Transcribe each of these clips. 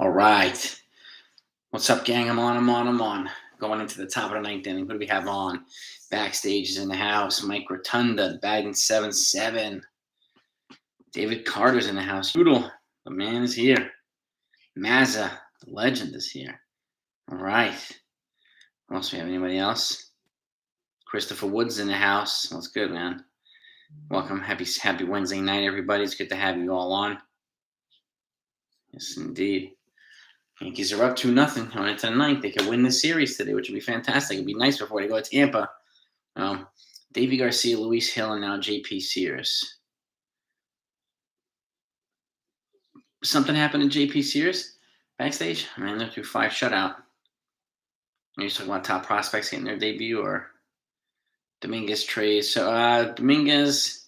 All right. What's up, gang? I'm on. Going into the top of the ninth inning. What do we have on? Backstage is in the house. Mike Rotunda, batting 7-7. David Carter's in the house. Doodle, the man is here. Mazza, the legend, is here. All right. What else do we have? Anybody else? Christopher Woods in the house. That's good, man. Welcome. Happy Wednesday night, everybody. It's good to have you all on. Yes, indeed. Yankees are up 2-0 going into the ninth. They could win this series today, which would be fantastic. It'd be nice before they go to Tampa. Davey Garcia, Luis Hill, and now J.P. Sears. Something happened to J.P. Sears backstage? I mean, they're through 5 shutout. Are you talking about top prospects getting their debut or Dominguez trade? So Dominguez,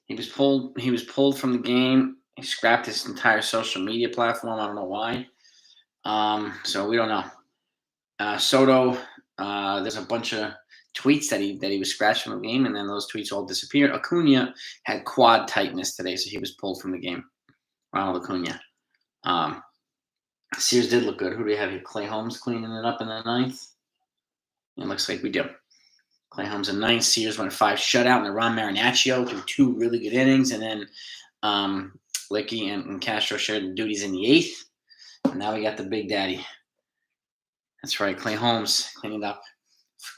he was pulled from the game. He scrapped his entire social media platform. I don't know why. So we don't know. Soto, there's a bunch of tweets that he was scratched from the game, and then those tweets all disappeared. Acuna had quad tightness today, so he was pulled from the game. Ronald Acuna. Sears did look good. Who do we have here? Clay Holmes cleaning it up in the ninth. It looks like we do. Clay Holmes in ninth. Sears went 5 shutout, and Ron Marinaccio threw 2 really good innings, and then Licky and Castro shared the duties in the 8th. And now we got the big daddy. That's right, Clay Holmes cleaning up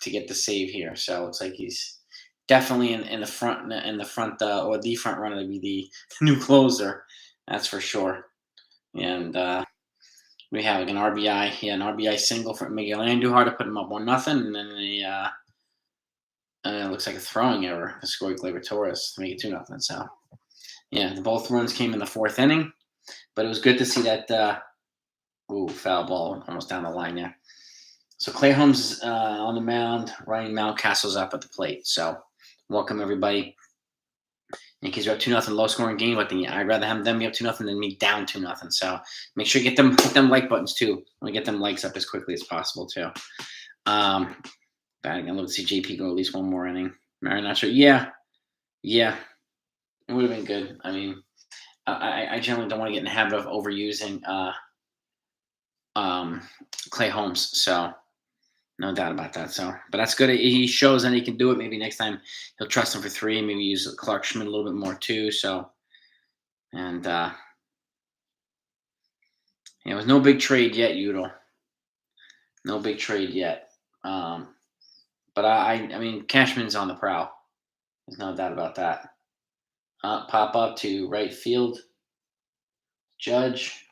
to get the save here. So it looks like he's definitely in the front or the front runner to be the new closer. That's for sure. And we have an RBI. Yeah, an RBI single for Miguel Andujar to put him up 1-0, and then it looks like a throwing error to score Gleyber Torres to make it 2-0. So yeah, both runs came in the 4th inning, but it was good to see that. Foul ball almost down the line there. So Clay Holmes on the mound, Ryan Mountcastle's up at the plate. So welcome, everybody. Yankees are up 2-0, low-scoring game, but I'd rather have them be up 2-0 than me down 2-0. So make sure you hit them like buttons, too. I want to get them likes up as quickly as possible, too. I'd love to see JP go at least one more inning. Marinaccio, yeah. It would have been good. I mean, I generally don't want to get in the habit of overusing Clay Holmes, so no doubt about that. So, but that's good. He shows that he can do it. Maybe next time he'll trust him for 3. Maybe use Clark Schmidt a little bit more too. So, and it was no big trade yet, Udall. No big trade yet. But I mean, Cashman's on the prowl. There's no doubt about that. Pop up to right field. Judge,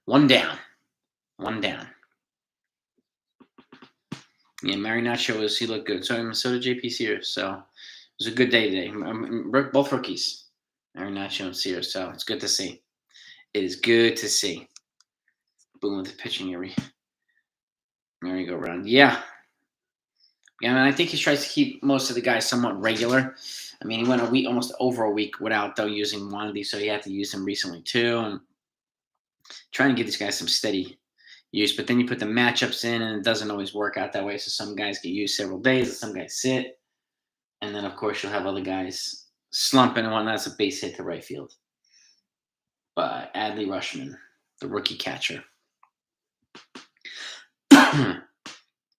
1 down. 1 down. Yeah, Marinaccio he looked good. So did JP Sears. So it was a good day today. Both rookies, Marinaccio and Sears. So it's good to see. It is good to see. Boom with the pitching merry-go-round. Yeah. Yeah, I think he tries to keep most of the guys somewhat regular. I mean, he went almost over a week without using one of these, so he had to use them recently too. And trying to give these guys some steady use, but then you put the matchups in, and it doesn't always work out that way. So some guys get used several days, and some guys sit, and then of course you'll have other guys slumping and whatnot. That's a base hit to right field by Adley Rushman, the rookie catcher.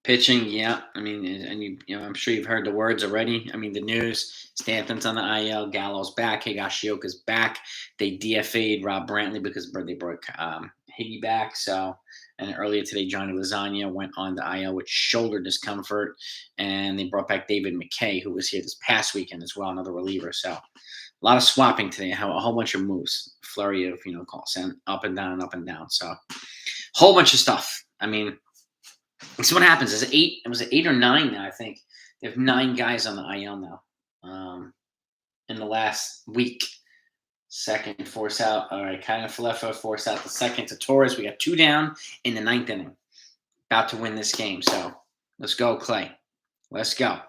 Pitching, yeah. I mean, and I'm sure you've heard the words already. I mean, the news: Stanton's on the IL, Gallo's back, Higashioka's back. They DFA'd Rob Brantley because they brought Higgy back. So, and earlier today, Johnny Lasagna went on the IL with shoulder discomfort, and they brought back David McKay, who was here this past weekend as well, another reliever. So, a lot of swapping today. A whole bunch of moves, flurry of calls, and up and down, up and down. So, whole bunch of stuff. I mean. So what happens is 8. It was 8 or 9 now. I think they have 9 guys on the IL now. In the last week, second force out. All right, kind of Falefa force out the second to Torres. We got 2 down in the 9th inning. About to win this game. So let's go, Clay. Let's go.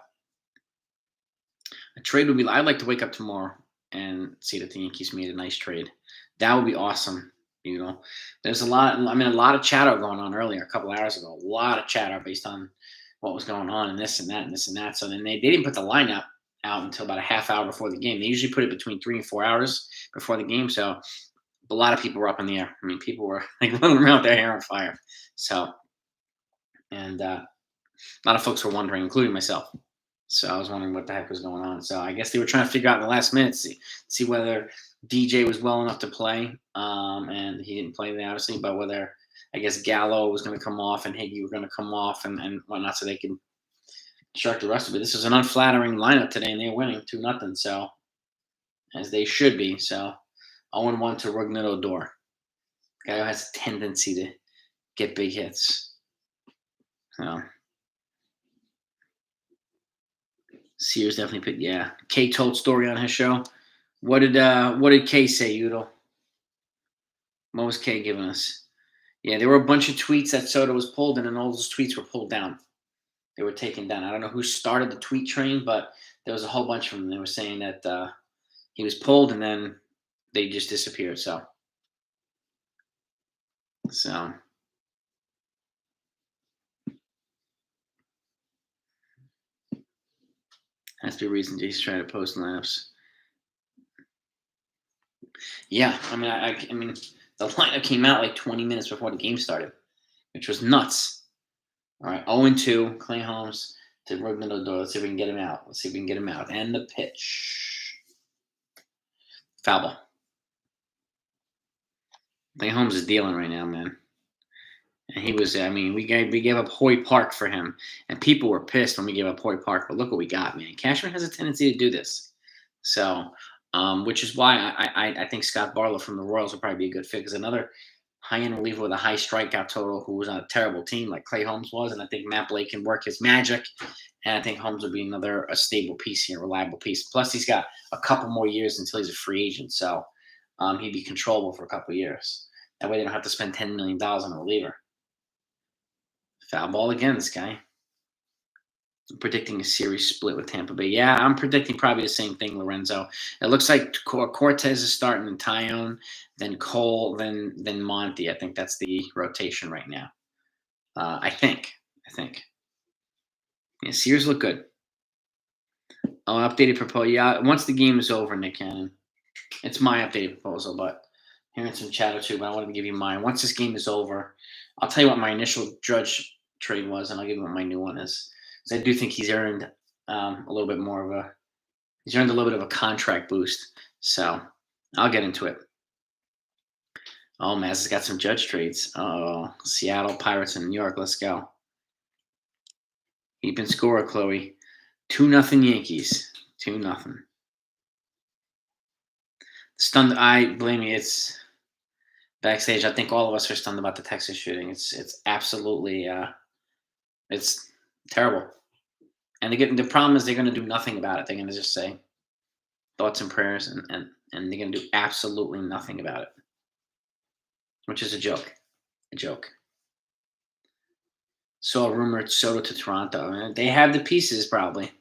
A trade would be. I'd like to wake up tomorrow and see that the Yankees made a nice trade. That would be awesome. There's a lot of chatter going on earlier, a couple hours ago. A lot of chatter based on what was going on and this and that and this and that. So then they didn't put the lineup out until about a half hour before the game. They usually put it between 3 and 4 hours before the game. So a lot of people were up in the air. I mean, people were like running around with their hair on fire. So, and a lot of folks were wondering, including myself. So I was wondering what the heck was going on. So I guess they were trying to figure out in the last minute, see whether DJ was well enough to play, and he didn't play there, obviously, but whether I guess Gallo was going to come off and Higgy were going to come off and whatnot, so they could start the rest of it. This is an unflattering lineup today, and they're winning 2-0. So as they should be. So 0-1 to Rougned Odor. Guy who has a tendency to get big hits. So Sears definitely picked. Yeah, Kay told story on his show. What did Kay say, Udall? What was Kay giving us? Yeah, there were a bunch of tweets that Soto was pulled, and then all those tweets were pulled down. They were taken down. I don't know who started the tweet train, but there was a whole bunch of them. They were saying that he was pulled, and then they just disappeared. So has to be a reason Jason's trying to post lineups. Yeah, I mean, the lineup came out like 20 minutes before the game started, which was nuts. All right, 0-2, Clay Holmes to Rougned Odor. Let's see if we can get him out. And the pitch. Foul ball. Clay Holmes is dealing right now, man. And he was, we gave up Hoy Park for him. And people were pissed when we gave up Hoy Park. But look what we got, man. Cashman has a tendency to do this. So, which is why I think Scott Barlow from the Royals would probably be a good fit. Because another high-end reliever with a high strikeout total who was on a terrible team like Clay Holmes was. And I think Matt Blake can work his magic. And I think Holmes would be a stable piece here, a reliable piece. Plus, he's got a couple more years until he's a free agent. So, he'd be controllable for a couple of years. That way they don't have to spend $10 million on a reliever. Foul ball again, this guy. I'm predicting a series split with Tampa Bay. Yeah, I'm predicting probably the same thing, Lorenzo. It looks like Cortez is starting in Tyone, then Cole, then Monty. I think that's the rotation right now. I think. Yeah, Sears look good. Oh, updated proposal. Yeah, once the game is over, Nick Cannon. It's my updated proposal, but hearing some chatter too, but I wanted to give you mine. Once this game is over, I'll tell you what my initial Judge trade was, and I'll give you what my new one is. So I do think he's earned a little bit of a contract boost. So I'll get into it. Oh, Maz has got some Judge trades. Oh, Seattle Pirates and New York. Let's go. Keep and score, Chloe. 2-0 Yankees. 2-0. Stunned. I blame me. It's backstage. I think all of us are stunned about the Texas shooting. It's absolutely it's terrible. And the problem is they're going to do nothing about it. They're going to just say thoughts and prayers, and they're going to do absolutely nothing about it, which is a joke. A joke. Saw a rumored Soto to Toronto. They have the pieces probably.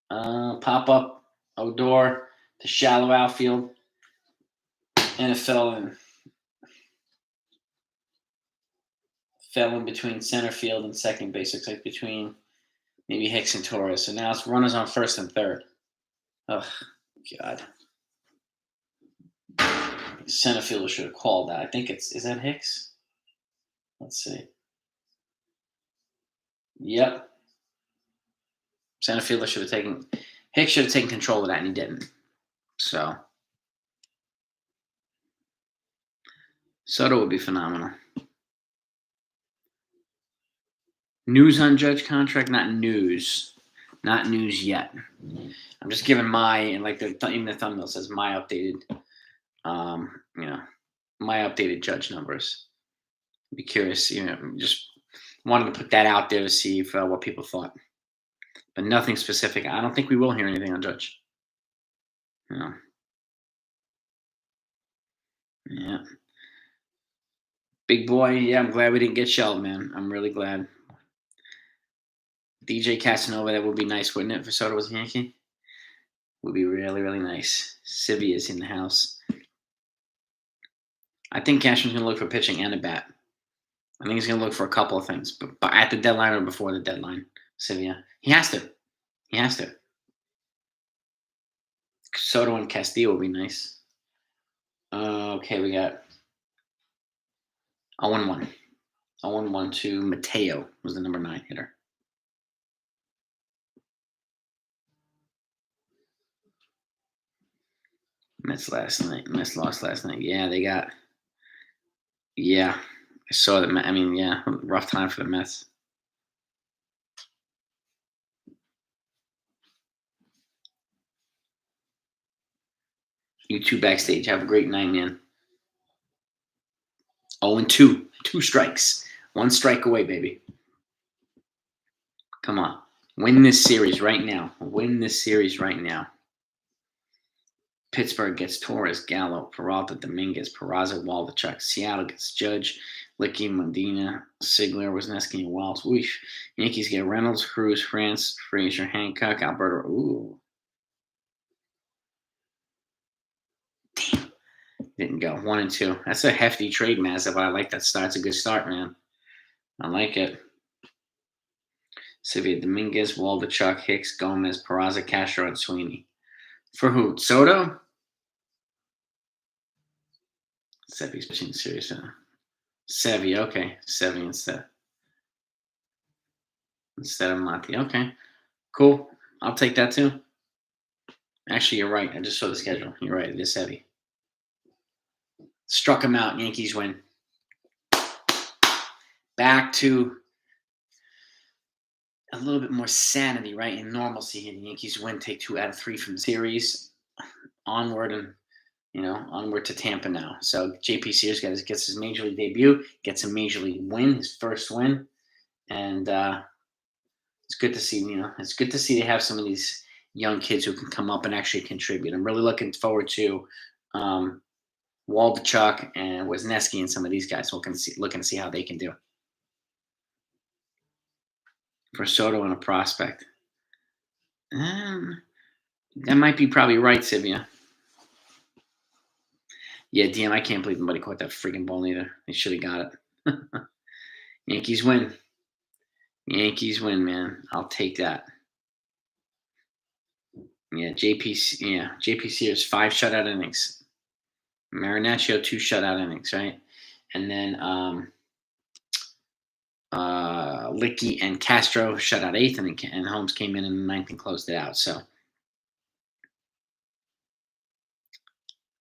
Pop up Odor, the shallow outfield, and it fell in between center field and second base. Looks like between maybe Hicks and Torres. So now it's runners on first and third. Oh, God. Center fielder should have called that. I think is that Hicks? Let's see. Yep. Center fielder Hicks should have taken control of that, and he didn't. So Soto would be phenomenal. News on Judge contract? Not news yet. I'm just giving even the thumbnail says my updated, my updated Judge numbers. Be curious, just wanted to put that out there to see if what people thought, but nothing specific. I don't think we will hear anything on Judge. Yeah. Big boy. Yeah, I'm glad we didn't get shelled, man. I'm really glad. DJ Casanova, that would be nice, wouldn't it, if Soto was a Yankee? Would be really, really nice. Civi is in the house. I think Cashman's going to look for pitching and a bat. I think he's going to look for a couple of things, but at the deadline or before the deadline, Civia. He has to. Soto and Castillo would be nice. Okay, we got 0-1. 0-1 to Mateo was the number 9 hitter. Mets last night. Mets lost last night. Yeah, they got. Yeah, I saw that. I mean, yeah, rough time for the Mets. You two backstage. Have a great night, man. 0-2. 2 strikes. 1 strike away, baby. Come on. Win this series right now. Win this series right now. Pittsburgh gets Torres, Gallo, Peralta, Dominguez, Peraza, Waldichuk. Seattle gets Judge, Licky, Medina, Sigler, Wisniewski, and Wells. Oof. Yankees get Reynolds, Cruz, France, Frazier, Hancock, Alberto. Ooh. Damn. Didn't go. 1-2. That's a hefty trade, Mazza, but I like that start. It's a good start, man. I like it. Sylvia Dominguez, Waldichuk, Hicks, Gomez, Peraza, Castro, and Sweeney. For who? Soto? Sevy's pitching serious. Sevy, okay. Sevy instead of Monty. Okay, cool. I'll take that too. Actually, you're right. I just saw the schedule. You're right. It is Sevy. Struck him out. Yankees win. Back to a little bit more sanity, right? And normalcy here. The Yankees win, take 2 out of 3 from the series. Onward and onward to Tampa now. So JP Sears gets his major league debut, gets a major league win, his first win, and it's good to see. It's good to see they have some of these young kids who can come up and actually contribute. I'm really looking forward to Waldichuk and Wisniewski and some of these guys. Looking to see how they can do. For Soto and a prospect, that might be probably right, Sivia. Yeah, damn, I can't believe nobody caught that freaking ball either. They should have got it. Yankees win. Yankees win, man. I'll take that. Yeah, JP Sears, 5 shutout innings. Marinaccio, 2 shutout innings, right? And then Licky and Castro shut out 8th, and Holmes came in the 9th and closed it out. So,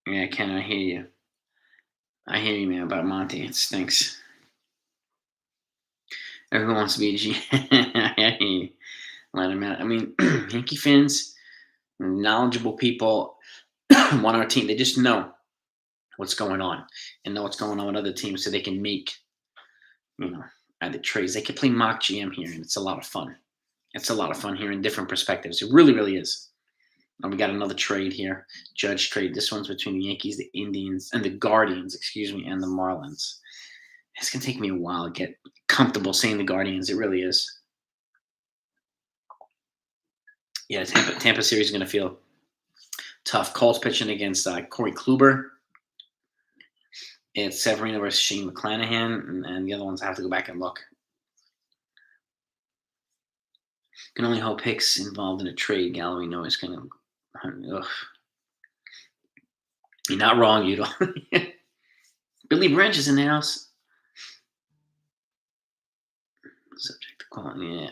yeah, Ken, I hear you. I hear you, man, about Monty. It stinks. Everyone wants to be a G. I hear you. Let him out. I mean, Yankee fans, knowledgeable people want our team. They just know what's going on and know what's going on with other teams so they can make, either trades. They can play mock GM here, and it's a lot of fun. It's a lot of fun hearing different perspectives. It really, really is. And we got another trade here. Judge trade. This one's between the Yankees, the Indians, and the Guardians, and the Marlins. It's going to take me a while to get comfortable saying the Guardians. It really is. Yeah, Tampa series is going to feel tough. Colts pitching against Corey Kluber. It's Severino versus Shane McClanahan, and the other ones I have to go back and look. Can only hope Hicks involved in a trade. Galloway knows kind of. Ugh. You're not wrong, you don't. Billy Branch is in the house. Subject to call, yeah.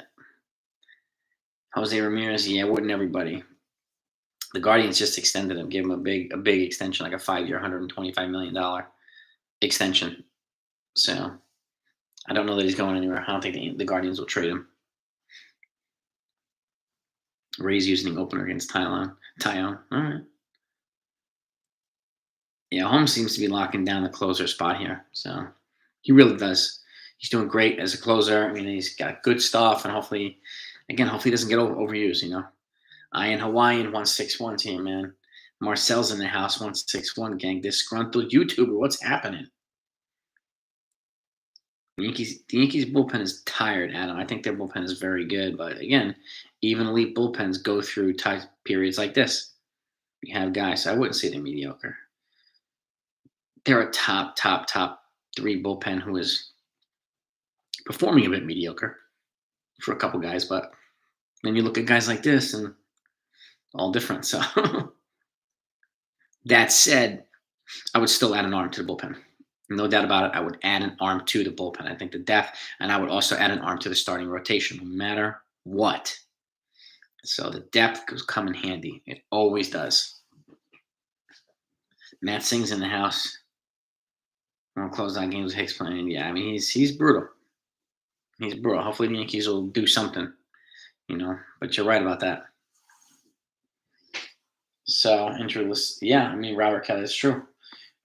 Jose Ramirez, yeah, wouldn't everybody? The Guardians just extended him, gave him a big extension, like a 5-year, $125 million extension. So I don't know that he's going anywhere. I don't think the Guardians will trade him. Rays using the opener against Tyon. All right. Yeah, Holmes seems to be locking down the closer spot here. So he really does. He's doing great as a closer. I mean, he's got good stuff, and hopefully he doesn't get overused, I in Hawaiian 161 team, man. Marcel's in the house 161 gang. Disgruntled YouTuber. What's happening? The Yankees bullpen is tired, Adam. I think their bullpen is very good, but again, even elite bullpens go through tight periods like this. You have guys. I wouldn't say they're mediocre. They're a top 3 bullpen who is performing a bit mediocre for a couple guys, but then you look at guys like this and all different. So that said, I would still add an arm to the bullpen. No doubt about it. I would add an arm to the bullpen. I think the depth, and I would also add an arm to the starting rotation, no matter what. So the depth goes come in handy. It always does. Matt Singh's in the house. Won't close out games with Hicks playing. Yeah, I mean he's brutal. He's brutal. Hopefully the Yankees will do something, But you're right about that. So injuries. Yeah, I mean Robert Kelly. It's true.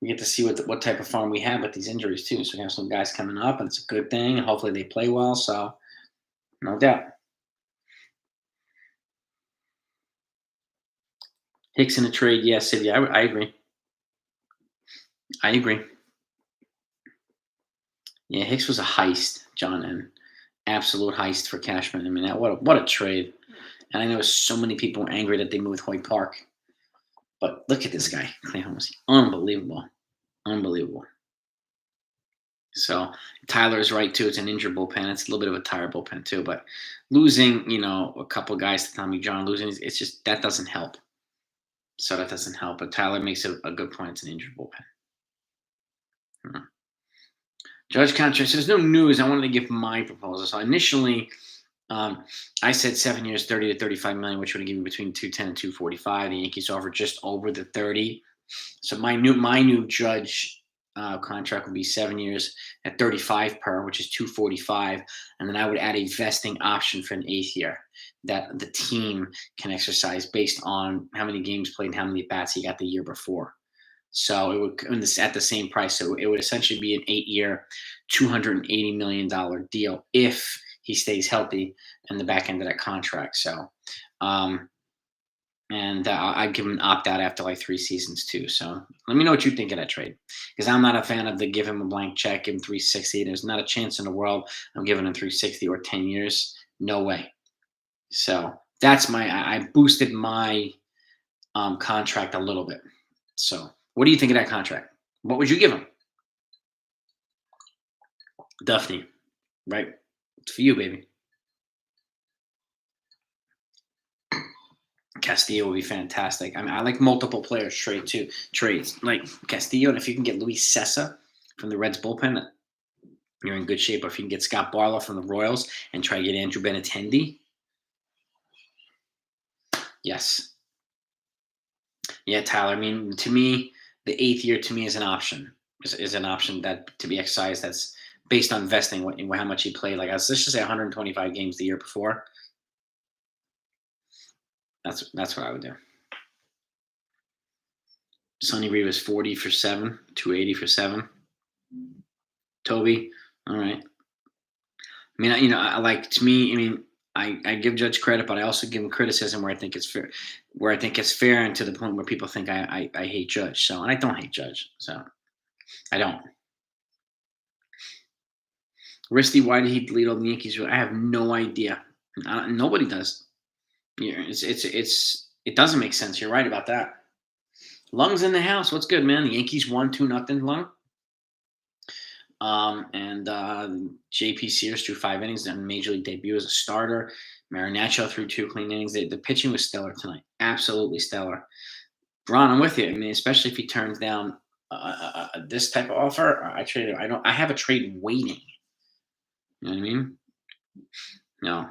We get to see what type of farm we have with these injuries too. So we have some guys coming up, and it's a good thing. And hopefully they play well. So no doubt. Hicks in a trade, yes, City. I agree. I agree. Yeah, Hicks was a heist, John, and absolute heist for Cashman. I mean, what a trade. And I know so many people were angry that they moved Hoyt Park, but look at this guy, Clay Holmes, unbelievable, unbelievable. So Tyler is right too. It's an injured bullpen. It's a little bit of a tired bullpen too. But losing, a couple guys to Tommy John, it's just that doesn't help. So that doesn't help. But Tyler makes a good point. It's an injured bullpen. Judge contract. So there's no news. I wanted to give my proposal. So initially, I said 7 years, 30 to 35 million, which would give me between 210 and 245. The Yankees offered just over the 30. So my new Judge contract would be 7 years at 35 per, which is 245, and then I would add a vesting option for an eighth year that the team can exercise based on how many games played and how many bats he got the year before. So it would come at the same price. So it would essentially be an 8-year, $280 million deal if he stays healthy in the back end of that contract. So, and I'd give him an opt out after like 3 seasons too. So let me know what you think of that trade, because I'm not a fan of the give him a blank check, give him 360. There's not a chance in the world I'm giving him 360 or 10 years. No way. So that's I boosted my contract a little bit. So what do you think of that contract? What would you give him? Duffy, right? It's for you, baby. Castillo would be fantastic. I mean, I like multiple players trades like Castillo, and if you can get Luis Sessa from the Reds bullpen, you're in good shape. Or if you can get Scott Barlow from the Royals and try to get Andrew Benintendi, yes, yeah, Tyler. I mean, to me, the 8th year to me is an option. Is an option that to be exercised. That's based on vesting how much he played. Like let's just say 125 games the year before. That's what I would do. Sonny Reed was 40 for 7, 280 for 7. Toby, all right. I mean, I like to me. I mean, I give Judge credit, but I also give him criticism where I think it's fair. Where I think it's fair, and to the point where people think I hate Judge. So, and I don't hate Judge. So, I don't. Risty, why did he lead all the Yankees? I have no idea. Nobody does. Yeah, it doesn't make sense. You're right about that. Lung's in the house. What's good, man? The Yankees won 2-0. Lung. And J.P. Sears threw 5 innings and major league debut as a starter. Marinaccio threw 2 clean innings. The pitching was stellar tonight. Absolutely stellar. Ron, I'm with you. I mean, especially if he turns down this type of offer, I have a trade waiting. You know what I mean? No.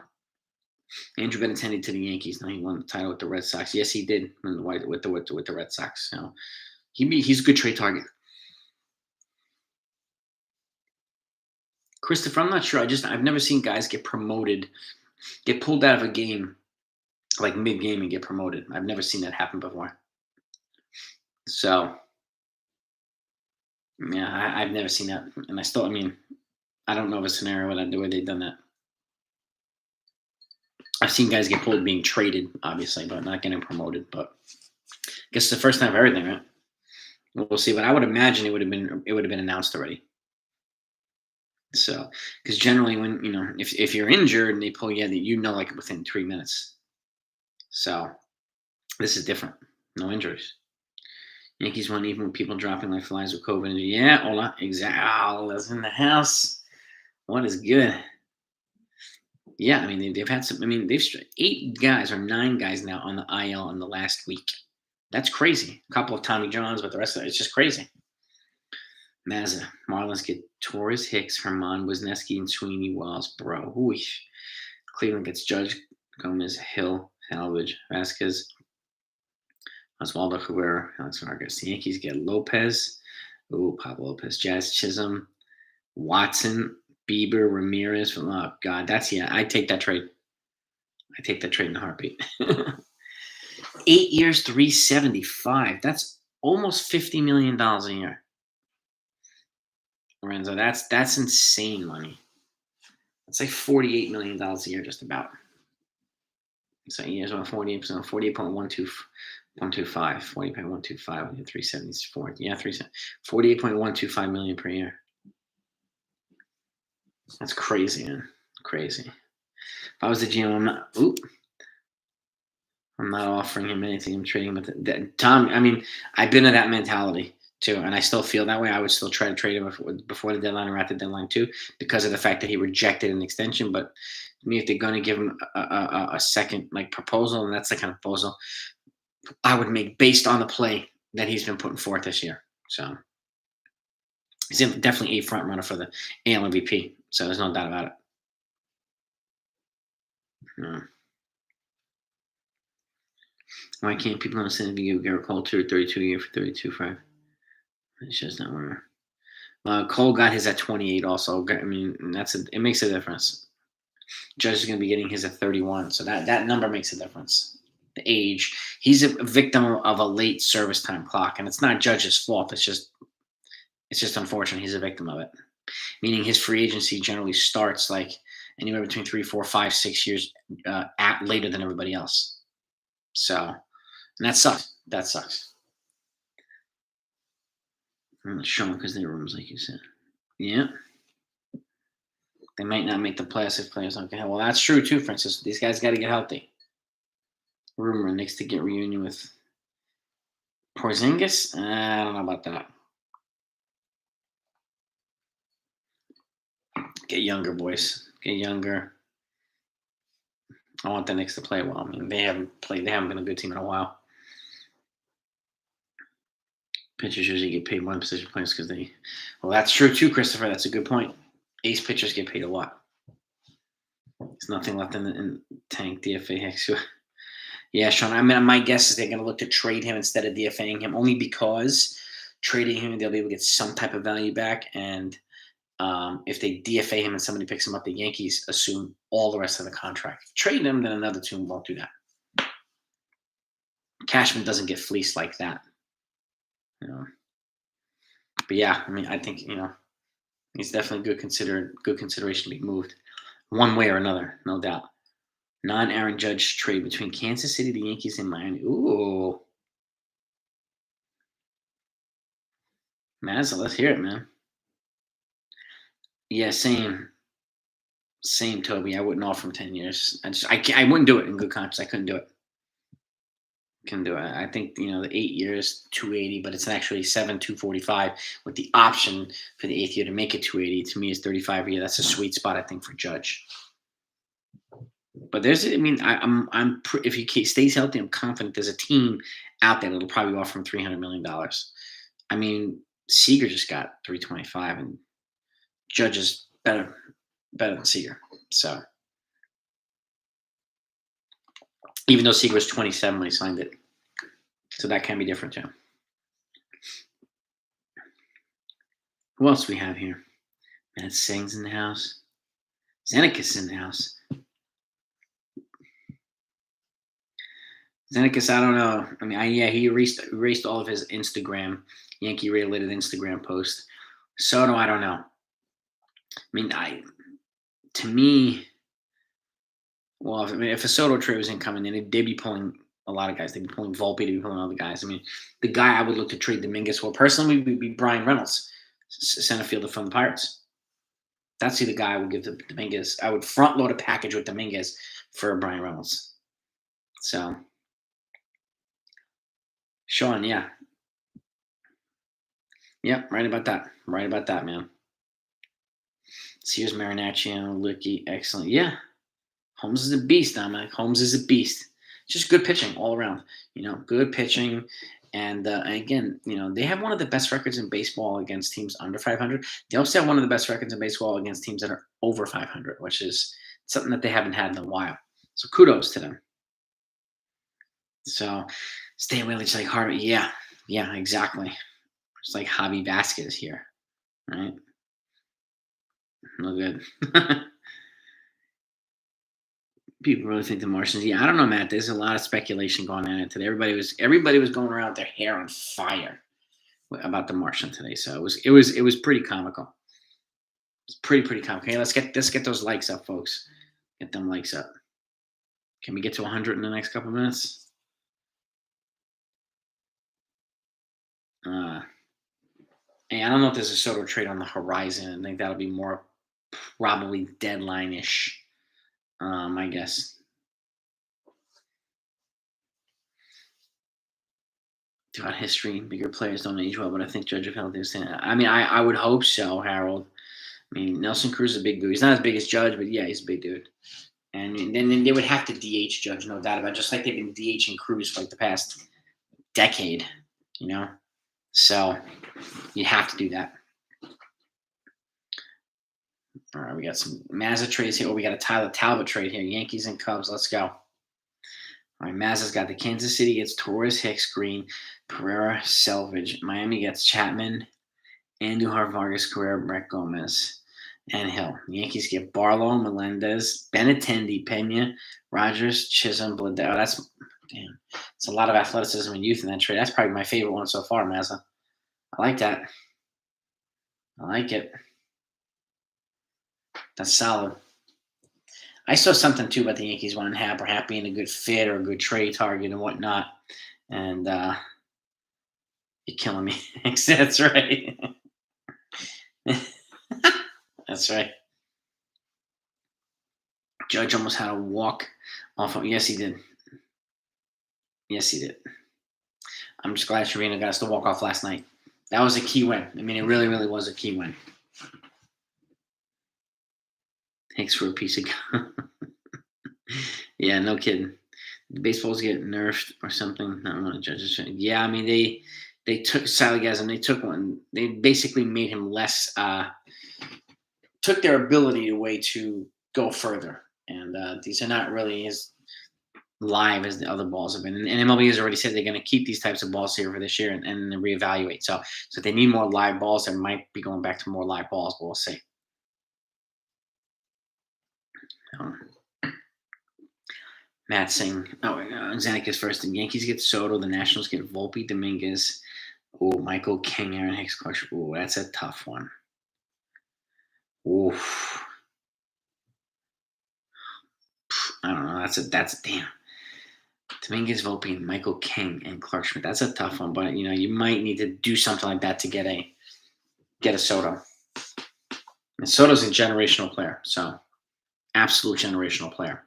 Andrew Benintendi to the Yankees. Now he won the title with the Red Sox. Yes, he did with the Red Sox. So he's a good trade target. Christopher, I'm not sure. I've never seen guys get promoted, get pulled out of a game like mid-game and get promoted. I've never seen that happen before. So yeah, I've never seen that, and I don't know of a scenario where they've done that. I've seen guys get pulled being traded, obviously, but not getting promoted. But I guess it's the first time for everything, right? We'll see. But I would imagine it would have been announced already. So, because generally, when if you're injured and they pull you, like within 3 minutes. So, this is different. No injuries. Yankees won even with people dropping like flies with COVID. Yeah, hola, exactly. Ola's in the house. What is good? Yeah, I mean they've had some. I mean they've 8 guys or 9 guys now on the IL in the last week. That's crazy. A couple of Tommy Johns, but the rest of it's just crazy. Mazza. Marlins get Torres, Hicks, Herman, Wisniewski, and Sweeney Walls. Bro. Ooh. Cleveland gets Judge, Gomez, Hill, Salvage, Vasquez, Oswaldo Cabrera, Alex Vargas. The Yankees get Lopez. Ooh, Pablo Lopez. Jazz Chisholm, Watson, Bieber, Ramirez. Oh, God. I take that trade. I take that trade in a heartbeat. 8 years, 375. That's almost $50 million a year. Lorenzo, that's insane money. It's like $48 million a year, just about. So years on 48%, 48.125, 40.125, 374. Yeah, 48.125 million per year. That's crazy, man. Crazy. If I was the GM, I'm not offering him anything. I'm trading him with Tom. I mean, I've been in that mentality too, and I still feel that way. I would still try to trade him before the deadline or at the deadline too, because of the fact that he rejected an extension. But to me, if they're going to give him a second proposal, and that's the kind of proposal I would make based on the play that he's been putting forth this year. So he's definitely a front runner for the AL MVP. So there's no doubt about it. Why can't people understand if you give Garrett Cole 32 a year for 32.5? It's just not where. Cole got his at 28 also. I mean, it makes a difference. Judge is going to be getting his at 31, so that number makes a difference. The age. He's a victim of a late service time clock, and it's not Judge's fault. It's just unfortunate. He's a victim of it. Meaning his free agency generally starts like anywhere between 3, 4, 5, 6 years later than everybody else. So, and that sucks. That sucks. I'm not showing because they're rooms, like you said. Yeah. They might not make the playoffs if players don't get healthy. Well, that's true too, Francis. These guys got to get healthy. Rumor Knicks to get reunion with Porzingis. I don't know about that. Get younger, boys. Get younger. I want the Knicks to play well. I mean, they haven't been a good team in a while. Pitchers usually get paid one position players because they. Well, that's true too, Christopher. That's a good point. Ace pitchers get paid a lot. There's nothing left in the tank. DFA Hicks. Yeah, Sean. I mean, my guess is they're going to look to trade him instead of DFAing him, only because trading him they'll be able to get some type of value back. And if they DFA him and somebody picks him up, the Yankees assume all the rest of the contract. Trade him, then another team won't do that. Cashman doesn't get fleeced like that. But yeah, I mean, I think he's definitely good consideration to be moved one way or another, no doubt. Non-Aaron Judge trade between Kansas City, the Yankees, and Miami. Ooh, Mazza, let's hear it, man. Yeah, same, Toby. I wouldn't offer him 10 years. I wouldn't do it in good conscience. I couldn't do it. Can do it. I think the 8 years, 280, but it's actually 245 with the option for the 8th year to make it 280. To me, is 35 a year. That's a sweet spot, I think, for Judge. But if he stays healthy, I'm confident there's a team out there that'll probably offer him $300 million. I mean, Seager just got 325, and Judge is better than Seager. So. Even though Seager was 27 when he signed it. So that can be different too. Who else we have here? Matt Sing's in the house. Zeneca's in the house. Zeneca, I don't know. I mean, he erased all of his Instagram, Yankee-related Instagram posts. Soto, I don't know. I mean, to me, well, if a Soto trade was incoming, then they'd be pulling a lot of guys. They'd be pulling Volpe, they'd be pulling other guys. I mean, the guy I would look to trade Dominguez for personally would be Brian Reynolds, center fielder from the Pirates. That's the guy I would give to Dominguez. I would front load a package with Dominguez for Brian Reynolds. So, Sean, yeah. Yep, right about that. Right about that, man. Sears, Marinaccio, Licky, excellent. Yeah. Holmes is a beast, Dominic. Holmes is a beast. Just good pitching all around. Good pitching. And again, they have one of the best records in baseball against teams under 500. They also have one of the best records in baseball against teams that are over 500, which is something that they haven't had in a while. So kudos to them. So stay away, just like Harvey. Yeah, exactly. It's like Javi Vasquez here, right? No good. People really think the Martians. Yeah, I don't know, Matt. There's a lot of speculation going on today. Everybody was going around with their hair on fire about the Martian today. So it was pretty comical. It's pretty comical. Hey, let's get those likes up, folks. Get them likes up. Can we get to 100 in the next couple minutes? Hey, I don't know if there's a Soto trade on the horizon. I think that'll be more probably deadline-ish. I guess. Throughout history, bigger players don't age well, but I think Judge of Health is. I mean, I would hope so, Harold. I mean, Nelson Cruz is a big dude. He's not as big as Judge, but yeah, he's a big dude. And then they would have to DH Judge, no doubt about it, just like they've been DHing Cruz for like the past decade, So you have to do that. All right, we got some Mazza trades here. Oh, we got a Tyler Talbot trade here. Yankees and Cubs. Let's go. All right, Mazza's got the Kansas City gets Torres, Hicks, Green, Pereira, Selvage. Miami gets Chapman, Andujar, Vargas, Carrera, Brett Gomez, and Hill. The Yankees get Barlow, Melendez, Benintendi, Pena, Rogers, Chisholm, Bledsoe. It's a lot of athleticism and youth in that trade. That's probably my favorite one so far, Mazza. I like that. I like it. That's solid. I saw something too about the Yankees wanting Happ being a good fit or a good trade target and whatnot. And you're killing me. That's right. That's right. Judge almost had a walk off. Yes, he did. Yes, he did. I'm just glad Trevino got us to walk off last night. That was a key win. I mean, it really, really was a key win. Thanks for a piece of yeah, no kidding. The baseballs get nerfed or something. I don't want to judge this. Yeah, I mean they took Saligazam. They took one. They basically made him less. Took their ability away to go further, and these are not really as live as the other balls have been. And MLB has already said they're going to keep these types of balls here for this year and reevaluate. So if they need more live balls, they might be going back to more live balls. But we'll see. Matt Singh. Zanik is first. The Yankees get Soto. The Nationals get Volpe, Dominguez. Oh, Michael King, Aaron Hicks, Clutch. Oh, that's a tough one. Oof. I don't know. That's damn. Dominguez, Volpe, Michael King, and Clark Schmidt. That's a tough one, but you might need to do something like that to get a Soto. And Soto's a generational player, so absolute generational player.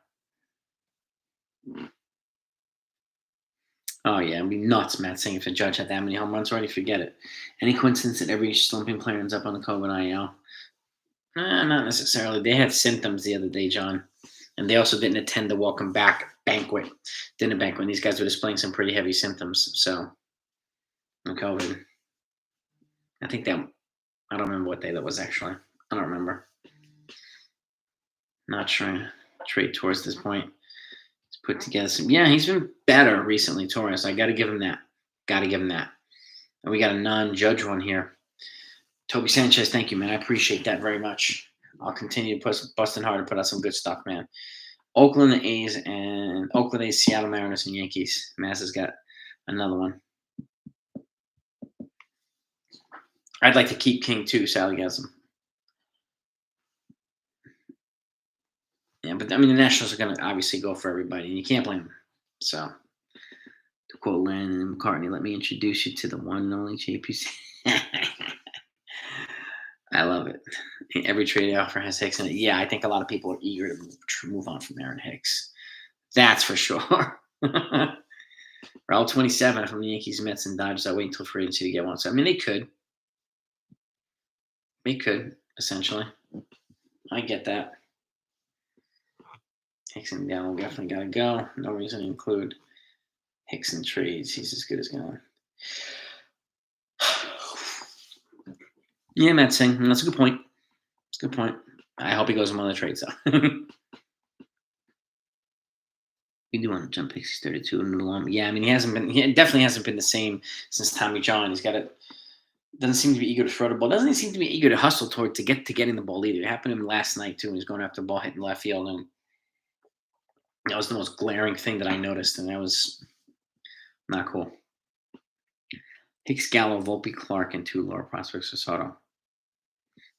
Oh yeah, it'd be nuts, Matt saying if a Judge had that many home runs already, forget it. Any coincidence that every slumping player ends up on the COVID IL? Not necessarily. They had symptoms the other day, John. And they also didn't attend the welcome back dinner banquet. These guys were displaying some pretty heavy symptoms. So, on COVID. I think I don't remember what day that was actually. I don't remember. Not trying to trade towards this point. He's put together some. Yeah, he's been better recently, Torres. I got to give him that. And we got a non-Judge one here. Toby Sanchez, thank you, man. I appreciate that very much. I'll continue to busting hard and put out some good stuff, man. Oakland A's, Seattle Mariners, and Yankees. Mass has got another one. I'd like to keep King too, Saligazam. Yeah, but I mean the Nationals are going to obviously go for everybody, and you can't blame them. So, to quote Lennon and McCartney, let me introduce you to the one and only JPC. I love it. Every trade offer has Hicks in it. Yeah, I think a lot of people are eager to move on from Aaron Hicks. That's for sure. Raul 27 from the Yankees, Mets, and Dodgers. I wait until free agency to get one. So I mean, they could. Essentially. I get that. Hicks and Gallo definitely got to go. No reason to include Hicks in trades. He's as good as gone. Yeah, Matt Singh. That's a good point. That's a good point. I hope he goes in one of the trades, though. We do want to jump picks. He's 32 and long. Yeah, I mean, he definitely hasn't been the same since Tommy John. He's got it. Doesn't seem to be eager to throw the ball. Doesn't seem to be eager to hustle toward to getting the ball either. It happened to him last night too. He was going after the ball hitting left field, and that was the most glaring thing that I noticed, and that was not cool. Hicks, Gallo, Volpe, Clark, and 2 lower prospects for Soto.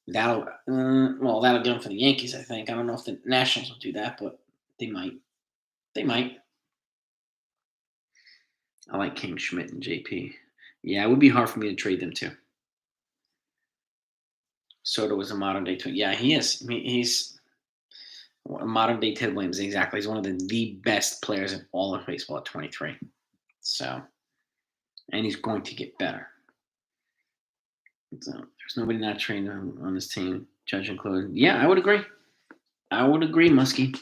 That'll get him for the Yankees, I think. I don't know if the Nationals will do that, but they might. They might. I like King, Schmidt, and JP. Yeah, it would be hard for me to trade them too. Soto is a modern day twin. Yeah, he is. I mean, he's a modern day Ted Williams. Exactly. He's one of the best players in all of baseball at 23. So, and he's going to get better. So there's nobody not trained on this team, Judge included. Yeah, I would agree. Muskie.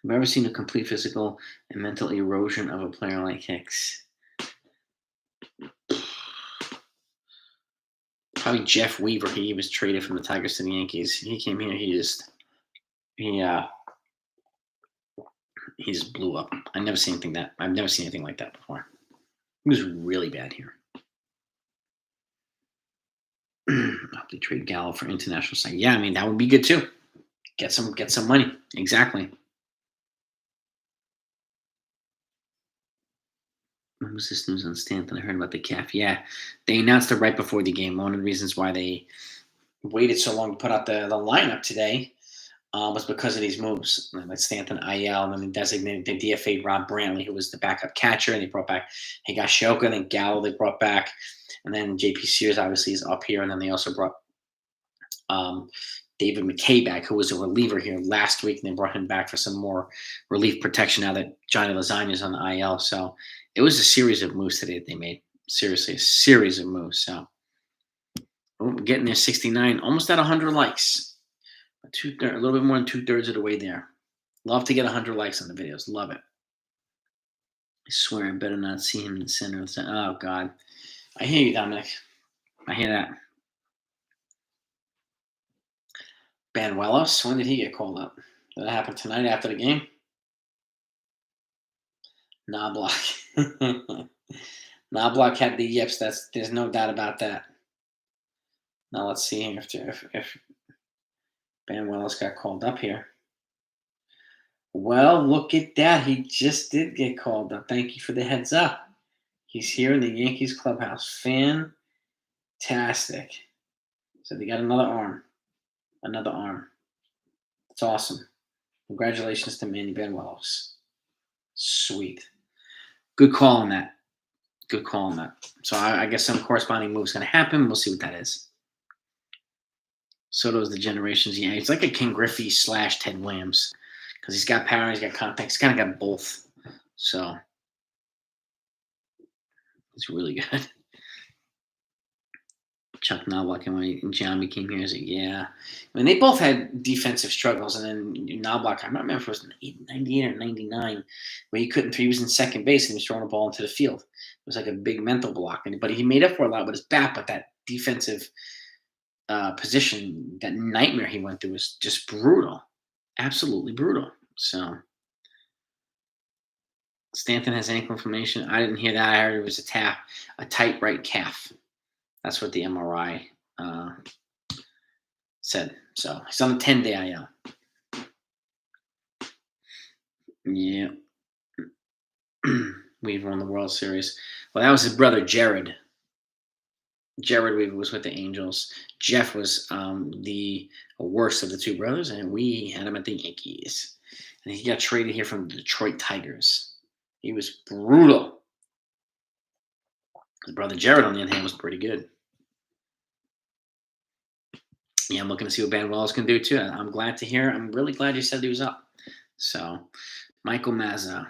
I've ever seen a complete physical and mental erosion of a player like Hicks. Probably Jeff Weaver. He was traded from the Tigers to the Yankees. He came here. He just blew up. I've never seen anything like that before. He was really bad here. Hope they trade Gallo for international sign. Yeah, I mean that would be good too. Get some money. Exactly. When was this news on Stanton? I heard about the calf. Yeah, they announced it right before the game. One of the reasons why they waited so long to put out the lineup today was because of these moves. Like Stanton, IL, and then designated the DFA Rob Brantley, who was the backup catcher, and they brought back Higashioka, and then Gallo they brought back, and then JP Sears obviously is up here, and then they also brought David McKay back, who was a reliever here last week, and they brought him back for some more relief protection now that Johnny Lasagna is on the IL. So it was a series of moves today that they made. Seriously, a series of moves. So we're getting there, 69, almost at 100 likes. A little bit more than 2/3 of the way there. Love to get 100 likes on the videos. Love it. I swear I better not see him in the center of the center. Oh, God. I hear you, Dominic. I hear that. Banuelos, when did he get called up? Did that happen tonight after the game? Knobloch. Knobloch had the yips. There's no doubt about that. Now let's see if Banuelos got called up here. Well, look at that. He just did get called up. Thank you for the heads up. He's here in the Yankees clubhouse. Fantastic. So they got another arm. Another arm. It's awesome. Congratulations to Manny Banuelos. Sweet. Good call on that. Good call on that. So I guess some corresponding move is going to happen. We'll see what that is. Soto's the generations. Yeah, he's like a King Griffey / Ted Williams because he's got power, he's got contact, he's kind of got both. So it's really good. Chuck Knobloch and Giambi came here. Yeah. I mean, they both had defensive struggles. And then Knobloch, I don't remember if it was 98 or 99, where he couldn't, he was in second base and he was throwing the ball into the field. It was like a big mental block. But he made up for a lot with his bat, but that defensive position, that nightmare he went through was just brutal. Absolutely brutal. So Stanton has ankle inflammation. I didn't hear that. I heard it was a tight right calf. That's what the MRI said. So he's on a 10-day IL. Yeah. Weaver won the World Series. Well, that was his brother, Jared. Jared Weaver was with the Angels. Jeff was the worst of the two brothers, and we had him at the Yankees. And he got traded here from the Detroit Tigers. He was brutal. His brother Jared, on the other hand, was pretty good. Yeah, I'm looking to see what Banuelos can do too. I'm glad to hear. I'm really glad you said he was up. So, Michael Mazza.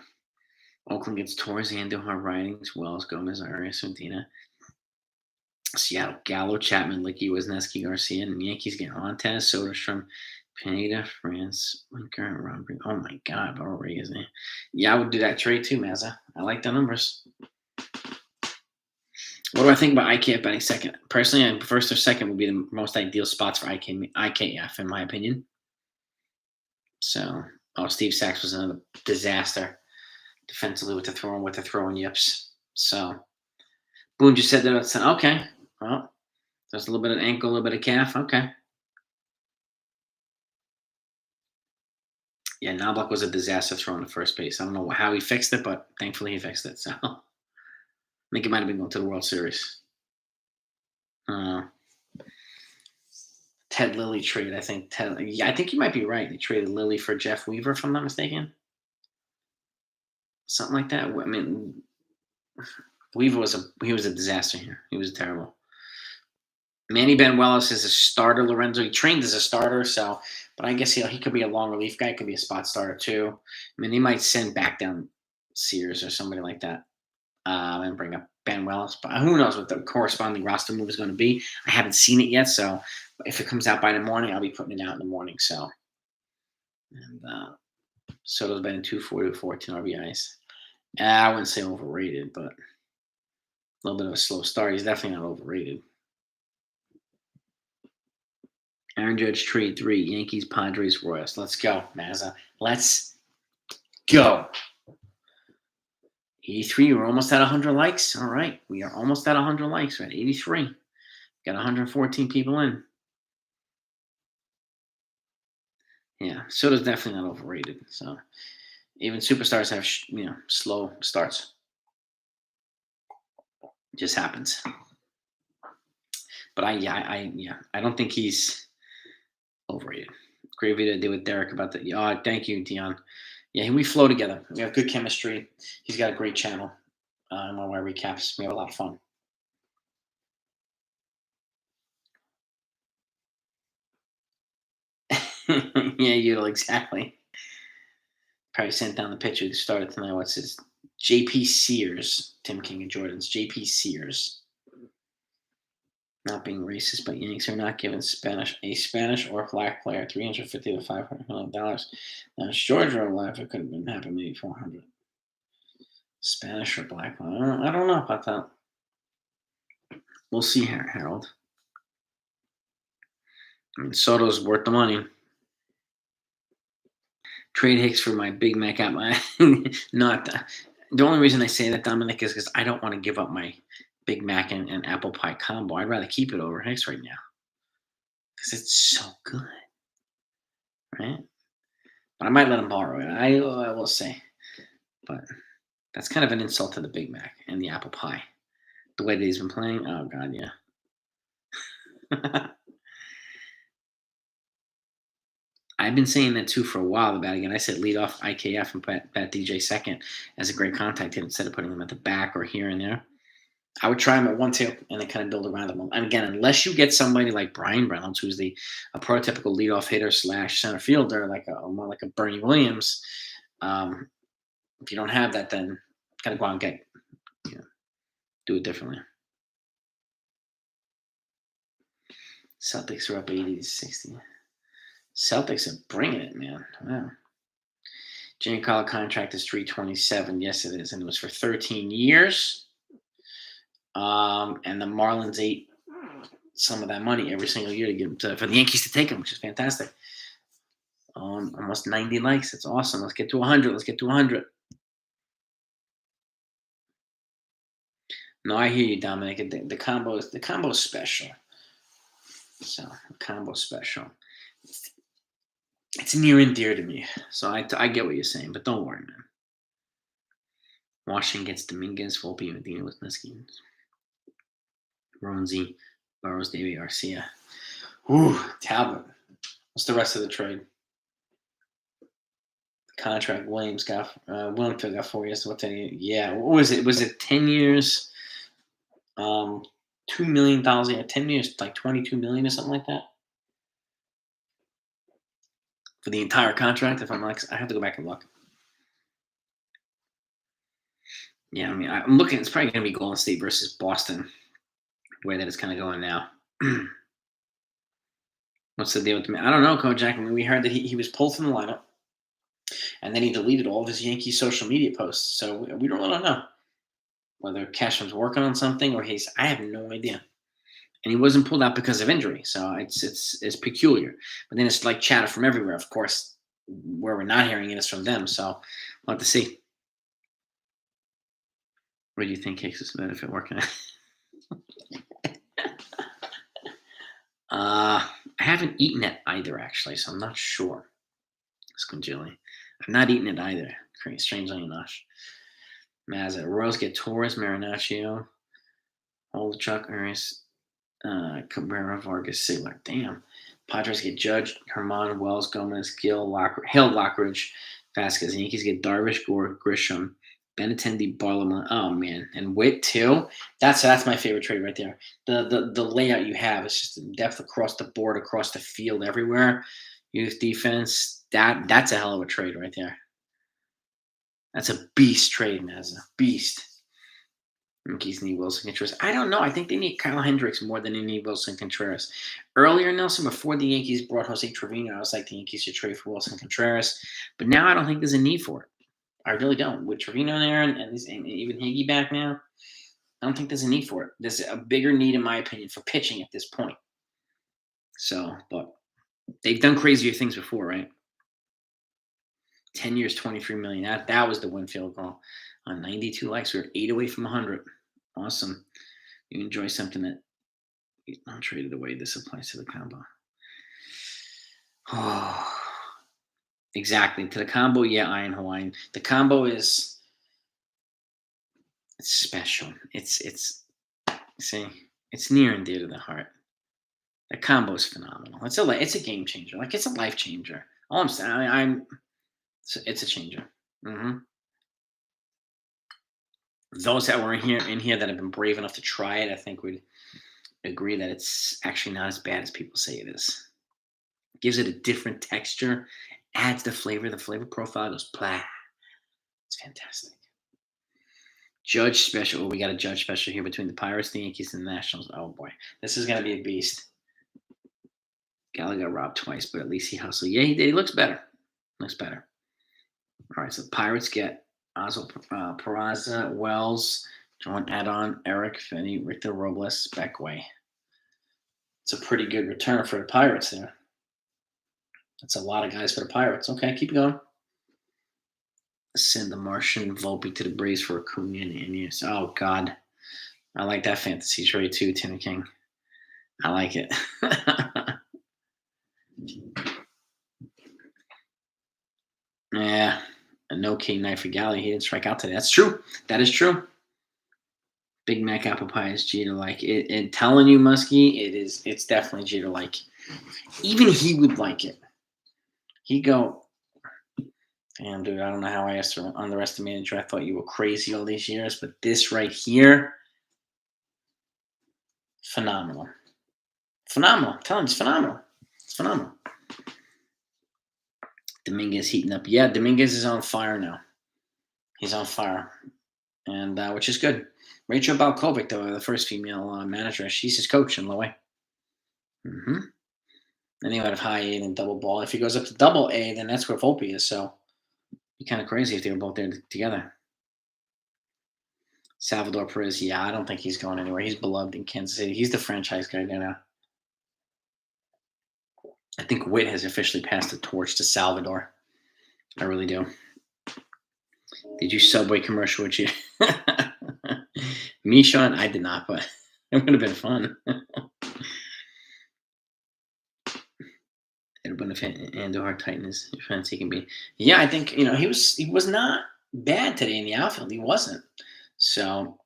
Oakland gets Torres, Andujar, Ridings, Wells, Gomez, Arias, Medina. Seattle, Gallo, Chapman, Licky, Wisniewski, Garcia, and the Yankees get Montez, Soderstrom, Pineda, France, Winker, Robert. Oh my God, Rory is it? Yeah, I would do that trade too, Mazza. I like the numbers. What do I think about IKF betting second? Personally, first or second would be the most ideal spots for IKF, in my opinion. So, Steve Sachs was another disaster defensively with the throwing yips. So, Boone just said that. Okay, well, there's a little bit of ankle, a little bit of calf. Okay. Yeah, Knobloch was a disaster throwing to first base. I don't know how he fixed it, but thankfully he fixed it. So, I think he might have been going to the World Series. Ted Lilly trade. I think I think you might be right. They traded Lilly for Jeff Weaver, if I'm not mistaken. Something like that. I mean, Weaver was a disaster here. He was terrible. Manny Benuelos is a starter. Lorenzo, he trained as a starter, so but I guess he could be a long relief guy. Could be a spot starter too. I mean, he might send back down Sears or somebody like that, and bring up Benuelos. But who knows what the corresponding roster move is going to be? I haven't seen it yet, so if it comes out by the morning, I'll be putting it out in the morning. So, and Soto's been in 240 with 14 RBIs. I wouldn't say overrated, but a little bit of a slow start. He's definitely not overrated. Aaron Judge trade 3. Yankees, Padres, Royals. Let's go, Mazza. Let's go. 83. We're almost at 100 likes. All right. We are almost at 100 likes. We're at 83. Got 114 people in. Yeah. Soto's definitely not overrated. So even superstars have, slow starts. It just happens. But I don't think he's overrated. Great video to do with Derek about that. Thank you, Dion. Yeah, we flow together. We have good chemistry. He's got a great channel. One of our recaps. We have a lot of fun. Yeah, Udall, exactly. Probably sent down the picture that started tonight. What's his? JP Sears. Tim King and Jordan's. JP Sears. Not being racist, but Yanks are not giving a Spanish or black player $350 to $500. Now, Georgia life, it could have been happened maybe 400. Spanish or black player. I don't know about that. We'll see, Harold. I mean, Soto's worth the money. Trade Hicks for my Big Mac at my not the only reason I say that, Dominic, is because I don't want to give up my Big Mac and apple pie combo. I'd rather keep it over Hicks right now because it's so good, right? But I might let him borrow it. I will say, but that's kind of an insult to the Big Mac and the apple pie. The way that he's been playing, oh god, yeah. I've been saying that too for a while about again. I said lead off IKF and bet DJ second as a great contact hit instead of putting him at the back or here and there. I would try him at 1-2 and then kind of build around him. And again, unless you get somebody like Brian Reynolds, who's a prototypical leadoff hitter / center fielder, more like a Bernie Williams. If you don't have that, then kind of go out and get, do it differently. Celtics are up 80-60. Celtics are bringing it, man. Wow. Giancarlo contract is $327. Yes, it is, and it was for 13 years. And the Marlins ate some of that money every single year to get for the Yankees to take him, which is fantastic. Almost 90 likes. That's awesome. Let's get to 100. Let's get to 100. No, I hear you, Dominic. The combo is special. So the combo special. It's near and dear to me. So I get what you're saying, but don't worry, man. Washington gets Dominguez, Volpe, Medina with Niski. Ronzi, Burrows, Davey, Garcia. Ooh, Talbot. What's the rest of the trade? The contract Williams got 4 years. What 10 years? Yeah, what was it? Was it 10 years? $2 million. Yeah, 10 years, like $22 million or something like that. For the entire contract, if I'm like, I have to go back and look. Yeah, I mean, I'm looking. It's probably going to be Golden State versus Boston, the way that it's kind of going now. What's the deal with me? I don't know, Kojak. I mean, we heard that he was pulled from the lineup, and then he deleted all of his Yankee social media posts. So we don't really know whether Cashman's working on something or he's. I have no idea. And he wasn't pulled out because of injury, so it's peculiar. But then it's like chatter from everywhere. Of course, where we're not hearing it is from them. So we'll have to see. What do you think cakes is benefit working? I haven't eaten it either, actually, so I'm not sure. Scungili. I've not eaten it either. Strangely enough. Mazza. Royals get Torres, Marinaccio, Old Chuck, Ernest, Cabrera, Vargas, Sigler. Damn. Padres get Judge, Herman, Wells, Gomez, Hill, Lockridge, Vasquez. Yankees get Darvish, Gore, Grisham, Benintendi, Barlama. Oh man, and Witt too. That's my favorite trade right there. The layout you have is just the depth across the board, across the field, everywhere. Youth defense. That's a hell of a trade right there. That's a beast trade, Mazza. Beast. Yankees need Wilson Contreras. I don't know. I think they need Kyle Hendricks more than they need Wilson Contreras. Earlier, Nelson, before the Yankees brought Jose Trevino, I was like, the Yankees should trade for Wilson Contreras. But now I don't think there's a need for it. I really don't. With Trevino there and even Higgy back now, I don't think there's a need for it. There's a bigger need, in my opinion, for pitching at this point. So, but they've done crazier things before, right? 10 years, $23 million. That was the Winfield goal. On 92 likes, we were 8 away from 100. Awesome. You enjoy something that is not traded away. This applies to the combo. Oh, exactly. To the combo, yeah, Iron Hawaiian. The combo is it's special. It's see, it's near and dear to the heart. The combo is phenomenal. It's a game changer. Like it's a life changer. All I'm saying, it's a changer. Mm-hmm. Those that were in here that have been brave enough to try it, I think would agree that it's actually not as bad as people say it is. It gives it a different texture, adds the flavor. The flavor profile goes blah. It's fantastic. Judge special. Oh, we got a judge special here between the Pirates, the Yankees, and the Nationals. Oh boy, this is gonna be a beast. Gallagher got robbed twice, but at least he hustled. Yeah, he did. He looks better. Looks better. All right, so Pirates get Oswald Peraza, Wells, John Adon, Eric Finney, Richter Robles, Beckway. It's a pretty good return for the Pirates there. That's a lot of guys for the Pirates. Okay, keep going. Send the Martian Volpe to the Braves for Acuna and Iniesta. Oh, God. I like that fantasy trade too, Timmy King. I like it. Yeah. A no-K night for Galley. He didn't strike out today. That's true. That is true. Big Mac apple pie is Jeter-like. And telling you, Muskie, it's definitely Jeter-like. Even he would like it. He'd go, damn, dude, I don't know how I underestimated you. I thought you were crazy all these years, but this right here, phenomenal. Phenomenal. I'm telling you, it's phenomenal. It's phenomenal. Dominguez heating up. Yeah, Dominguez is on fire now. He's on fire, and which is good. Rachel Balkovic, though, the first female manager, she's his coach in Lowe. Mm-hmm. Then he would have high A and double ball. If he goes up to double A, then that's where Volpe is. So it'd be kind of crazy if they were both there together. Salvador Perez, yeah, I don't think he's going anywhere. He's beloved in Kansas City. He's the franchise guy there now. I think Witt has officially passed the torch to Salvador. I really do. Did you Subway commercial with you? Me, Sean? I did not, but it would have been fun. It would have Andor Titan his defense he can be. Yeah, I think he was not bad today in the outfield. He wasn't. So,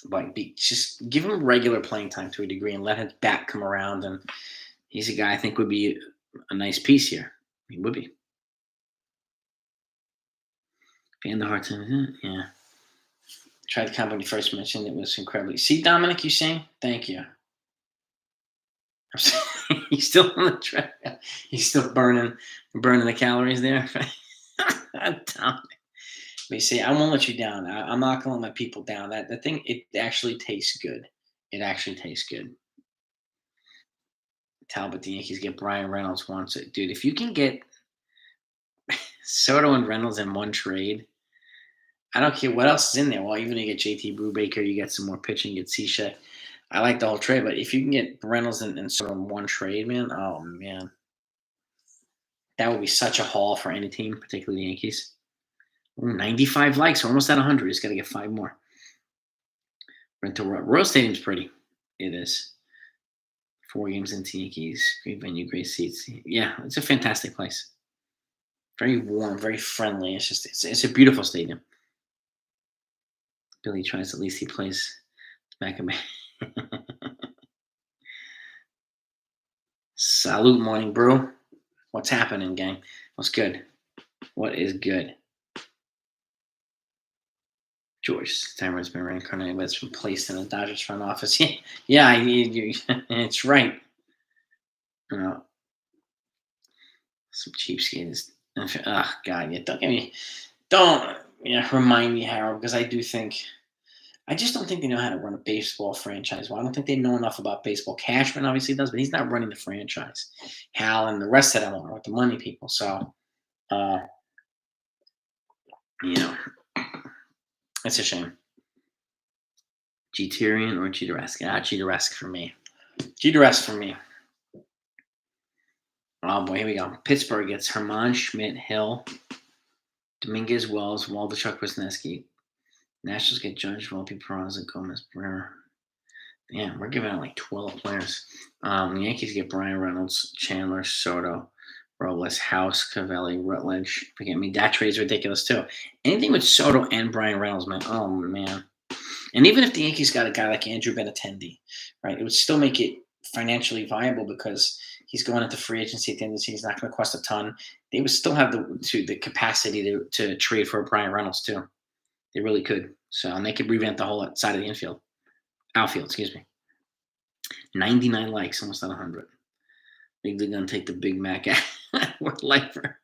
but just give him regular playing time to a degree and let his bat come around. And he's a guy I think would be a nice piece here. He would be. Van der Harten, yeah. Tried the combo when you first mentioned it was incredibly. See, Dominic, you saying? Thank you. He's still on the track. He's still burning the calories there. Dominic. But see, I won't let you down. I'm not gonna let my people down. That thing, it actually tastes good. It actually tastes good. Talbot, the Yankees get Brian Reynolds wants it. Dude, if you can get Soto and Reynolds in one trade, I don't care what else is in there. Well, even if you get JT Brubaker, you get some more pitching, you get Cishek. I like the whole trade, but if you can get Reynolds and Soto in one trade, man, oh man. That would be such a haul for any team, particularly the Yankees. Ooh, 95 likes, we're almost at 100. Just got to get 5 more. Royal Stadium's pretty. It is. 4 games into Yankees. Great venue, great seats. Yeah, it's a fantastic place. Very warm, very friendly. It's a beautiful stadium. Billy tries, at least he plays back of me. Salute, morning brew. What's happening, gang? What's good? What is good? George Steinbrenner's been reincarnated, but it's been placed in the Dodgers front office. Yeah, it's right. You know, some cheapskates. Oh God, yeah, don't remind me, Harold, because I just don't think they know how to run a baseball franchise. Well, I don't think they know enough about baseball. Cashman obviously does, but he's not running the franchise. Hal and the rest of them are with the money people. So, it's a shame. G-Tyrion or Cheetah-esque? Cheetah-esque for me. Cheetah-esque for me. Oh, boy, here we go. Pittsburgh gets Herman, Schmidt, Hill, Dominguez, Wells, Waldichuk, Wisniewski. Nationals get Judge, Volpe, Peraza, Gomez, Brewer. Yeah, we're giving out like 12 players. Yankees get Brian Reynolds, Chandler, Soto, Robles, House, Cavelli, Rutledge. Forget me. That trade's ridiculous, too. Anything with Soto and Brian Reynolds, man. Oh, man. And even if the Yankees got a guy like Andrew Benintendi, right, it would still make it financially viable because he's going into free agency at the end of the season. He's not going to cost a ton. They would still have the capacity to trade for Brian Reynolds, too. They really could. So, and they could revamp the whole side of the outfield, excuse me. 99 likes, almost at 100. Big League gonna take the Big Mac out. What lifer?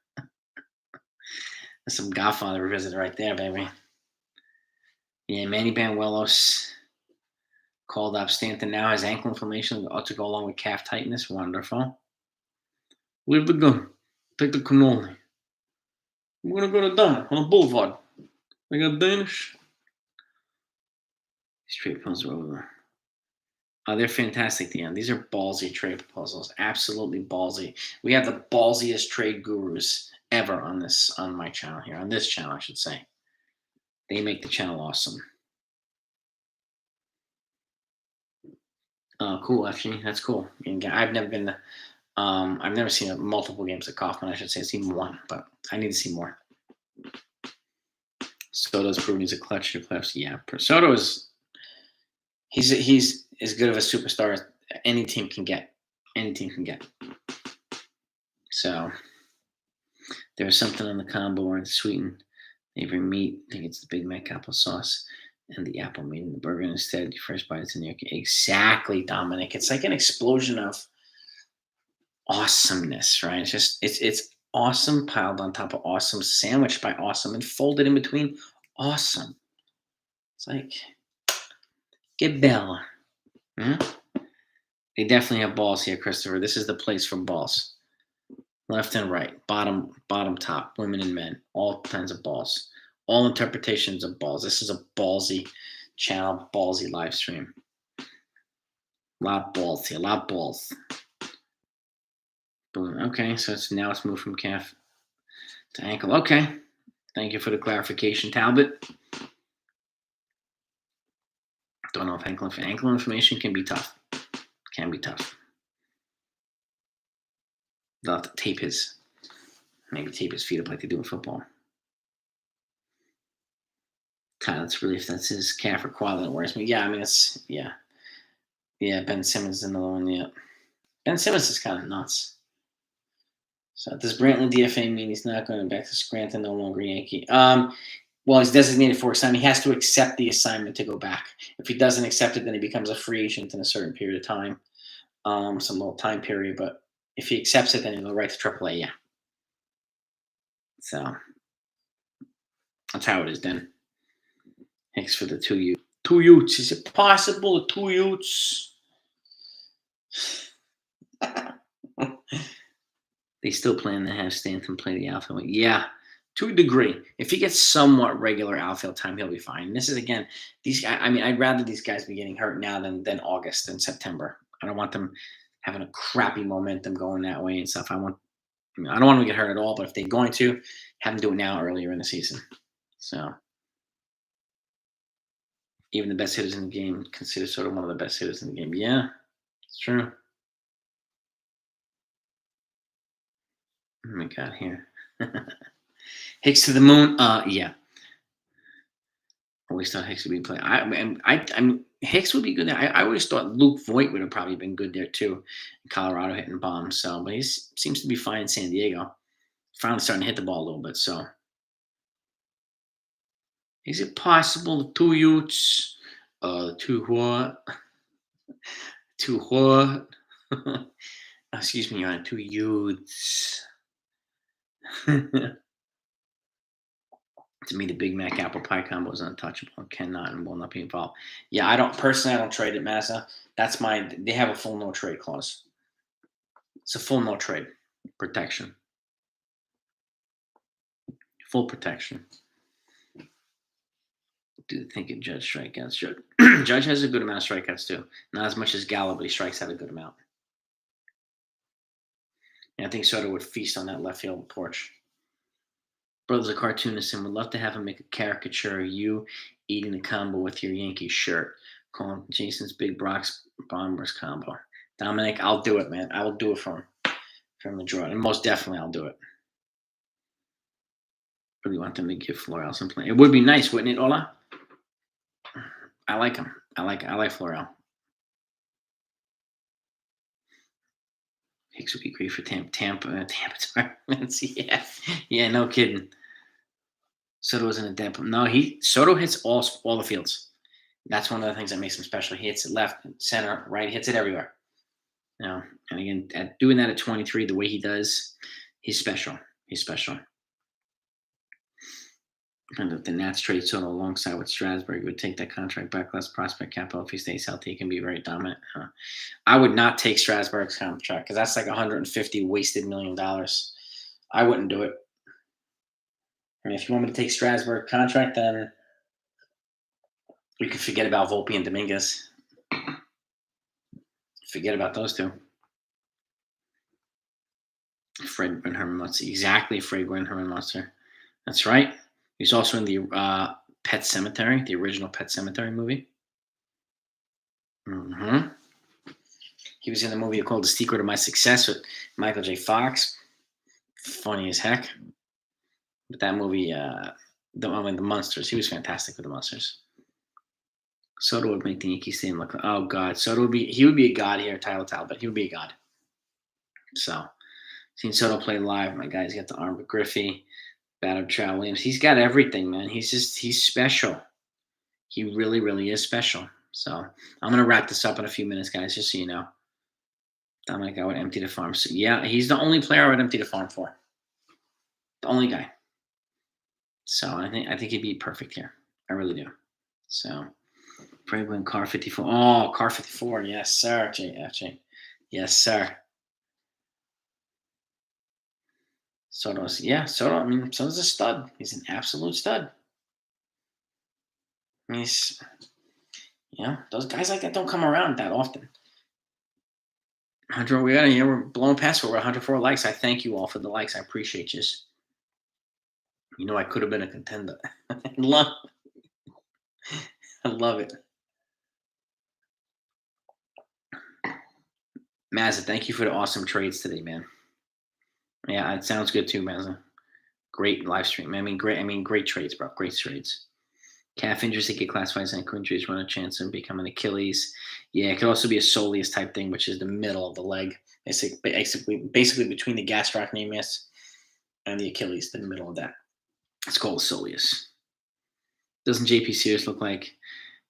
That's some Godfather revisit right there, baby. Yeah, Manny Banuelos called up. Stanton now has ankle inflammation to go along with calf tightness. Wonderful. Leave the gun. Take the cannoli. We're gonna go to Dunn on the boulevard. They got Danish. These trade proposals are over. They're fantastic, Dion. These are ballsy trade proposals. Absolutely ballsy. We have the ballsiest trade gurus ever on my channel here. On this channel, I should say. They make the channel awesome. Cool, FG. That's cool. I've never been I've never seen multiple games of Kaufman, I should say. I've seen one, but I need to see more. Soto's proven he's a clutch to playoffs. Yeah, Soto is he's as good of a superstar as any team can get. Any team can get. So there's something on the combo where it's sweetened. Avery meat. I think it's the Big Mac applesauce and the apple meat in the burger instead. Your first bite is in there. Exactly, Dominic. It's like an explosion of awesomeness, right? It's awesome piled on top of awesome, sandwiched by awesome, and folded in between awesome. It's like get Bella. Yeah? They definitely have balls here, Christopher. This is the place for balls. Left and right, bottom, top, women and men, all kinds of balls, all interpretations of balls. This is a ballsy channel, ballsy live stream. A lot of balls here, a lot of balls. Boom. Okay, so now it's moved from calf to ankle. Okay, thank you for the clarification, Talbot. Don't know if ankle inflammation can be tough. Can be tough. They'll have to tape his feet up like they do in football. That's really if that's his calf or quad that worries me. Yeah, I mean it's yeah. Ben Simmons is another one. Yeah, Ben Simmons is kind of nuts. So does Brantley DFA mean he's not going back to Scranton, no longer Yankee? Well, he's designated for assignment. He has to accept the assignment to go back. If he doesn't accept it, then he becomes a free agent in a certain period of time, some little time period. But if he accepts it, then he'll go right to AAA. Yeah. So that's how it is then. Thanks for the 2 Utes. 2 Utes. Is it possible? 2 Utes. They still plan to have Stanton play the outfield. Yeah, to a degree. If he gets somewhat regular outfield time, he'll be fine. And this is again, these guys. I mean, I'd rather these guys be getting hurt now than August and September. I don't want them having a crappy momentum going that way and stuff. I don't want them to get hurt at all. But if they're going to, have them do it now earlier in the season. So even the best hitters in the game considered sort of one of the best hitters in the game. Yeah, it's true. Oh my God, here. Hicks to the moon. Yeah. Always thought Hicks would be playing. I mean, Hicks would be good there. I always thought Luke Voigt would have probably been good there too, in Colorado hitting bombs. So, but he seems to be fine in San Diego. Finally starting to hit the ball a little bit. So, is it possible the two Utes, two what, two what? Excuse me, two Utes. To me, the Big Mac apple pie combo is untouchable and cannot and will not be involved. Yeah, I don't personally. I don't trade it, Massa. That's my. They have a full no trade clause. It's a full no trade protection. Full protection. Do you think of Judge strikeouts? Judge has a good amount of strikeouts too. Not as much as Gallo, but he strikes out a good amount. And I think Soto would feast on that left field porch. Brother's a cartoonist and would love to have him make a caricature of you eating the combo with your Yankees shirt. Call him Jason's Big Brock's Bombers combo. Dominic, I'll do it, man. I will do it from the draw. And most definitely I'll do it. Really want them to give Florell some play. It would be nice, wouldn't it, Ola? I like him. I like Florell. Hicks would be great for Tampa tournaments. Yeah, no kidding. Soto was in a dead. No, Soto hits all the fields. That's one of the things that makes him special. He hits it left, center, right, hits it everywhere. And again, doing that at 23, the way he does, he's special. He's special. And if the Nats trade Soto alongside with Strasburg, would take that contract back, less prospect capital. If he stays healthy, he can be very dominant. I would not take Strasburg's contract because that's like $150 wasted $1 million. I wouldn't do it. I mean, if you want me to take Strasburg contract, then we can forget about Volpe and Dominguez. Forget about those two. Fred Gwynn Herman Munster. Exactly, Fred Gwynn Herman Munster. That's right. He's also in the Pet Sematary, the original Pet Sematary movie. Mm-hmm. He was in the movie called The Secret of My Success with Michael J. Fox. Funny as heck. But that movie, the one with the Munsters, he was fantastic with the Munsters. Soto would make the Yankees team look. Oh God, he would be a god here, Tyler Talbot. He would be a god. So, seen Soto play live. My guy's got the arm of Griffey. Battle Trout Williams. He's got everything, man. He's special. He really, really is special. So I'm gonna wrap this up in a few minutes, guys, just so you know. Dominic, I would empty the farm. So yeah, he's the only player I would empty the farm for. The only guy. So I think he'd be perfect here. I really do. So Franklin Car 54. Oh, Car 54. Yes, sir. JFJ. Yes, sir. Soto's, Soto. I mean, Soto's a stud. He's an absolute stud. I mean, those guys like that don't come around that often. 100, we're blowing past over 104 likes. I thank you all for the likes. I appreciate you. You know, I could have been a contender. I love it. Mazza, thank you for the awesome trades today, man. Yeah, it sounds good too, Mazza. Great live stream. Great trades, bro. Great trades. Calf injuries that get classified as ankle injuries run a chance of becoming Achilles. Yeah, it could also be a soleus type thing, which is the middle of the leg. Basically between the gastrocnemius and the Achilles, the middle of that. It's called soleus. Doesn't JP Sears look like?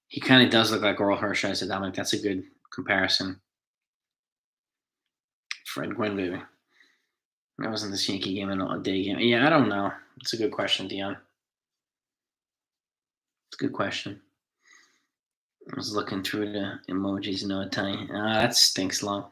He kind of does look like Oral Hershiser. I said, Dominic, that's a good comparison. Fred Gwynn, baby. That wasn't this Yankee game in a day game. Yeah, I don't know. It's a good question, Dion. It's a good question. I was looking through the emojis, no Italian. That stinks low.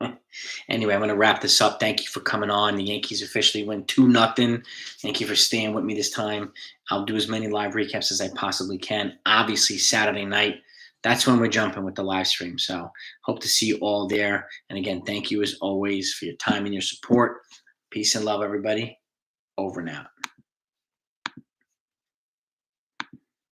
And Anyway, I'm going to wrap this up. Thank you for coming on. The Yankees officially win 2-0. Thank you for staying with me this time. I'll do as many live recaps as I possibly can. Obviously, Saturday night, that's when we're jumping with the live stream. So hope to see you all there. And again, thank you as always for your time and your support. Peace and love, everybody. Over now.